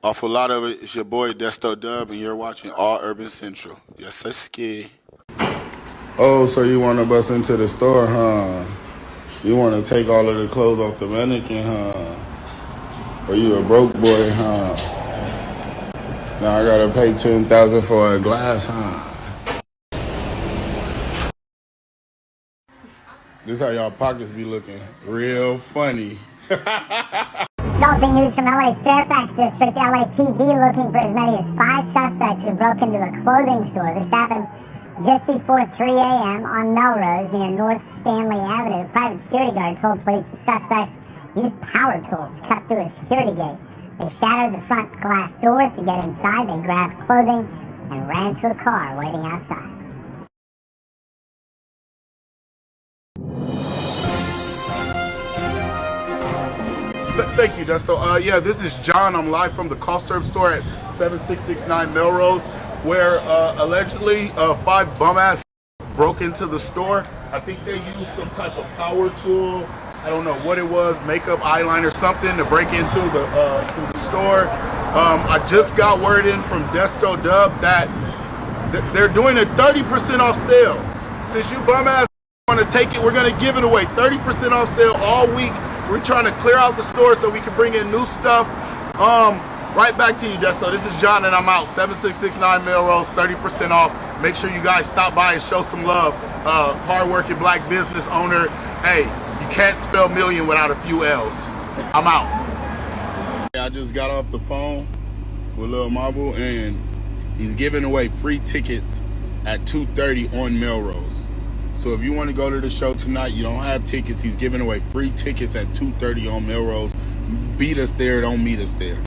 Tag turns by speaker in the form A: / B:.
A: Off a lot of it, it's your boy Desto Dubb, and you're watching All Urban Central. Yes, sir, ski.
B: Oh, so you want to bust into the store, huh? You want to take all of the clothes off the mannequin, huh? Or you a broke boy, huh? Now I gotta pay $10,000 for a glass, huh? This how y'all pockets be looking real funny.
C: Developing news from LA's Fairfax district, LAPD looking for as many as 5 suspects who broke into a clothing store. This happened just before 3 a.m. on Melrose near North Stanley Avenue. A private security guard told police the suspects used power tools to cut through a security gate. They shattered the front glass doors to get inside. They grabbed clothing and ran to a car waiting outside.
B: Thank you, Desto. Yeah, this is John. I'm live from the cough syrup store at 7669 Melrose, where allegedly 5 bum-ass broke into the store. I think they used some type of power tool. I don't know what it was, makeup, eyeliner, something to break in through the store. I just got word in from Desto Dubb that they're doing a 30% off sale. Since you bum-ass want to take it, we're going to give it away. 30% off sale all week. We're trying to clear out the store so we can bring in new stuff. Right back to you, Desto. This is John, and I'm out. 7669 Melrose, 30% off. Make sure you guys stop by and show some love. Hardworking black business owner. Hey, you can't spell million without a few L's. I'm out. I just got off the phone with Lil Marble, and he's giving away free tickets at 2:30 on Melrose. So if you want to go to the show tonight, you don't have tickets, he's giving away free tickets at 2:30 on Melrose. Beat us there, don't meet us there.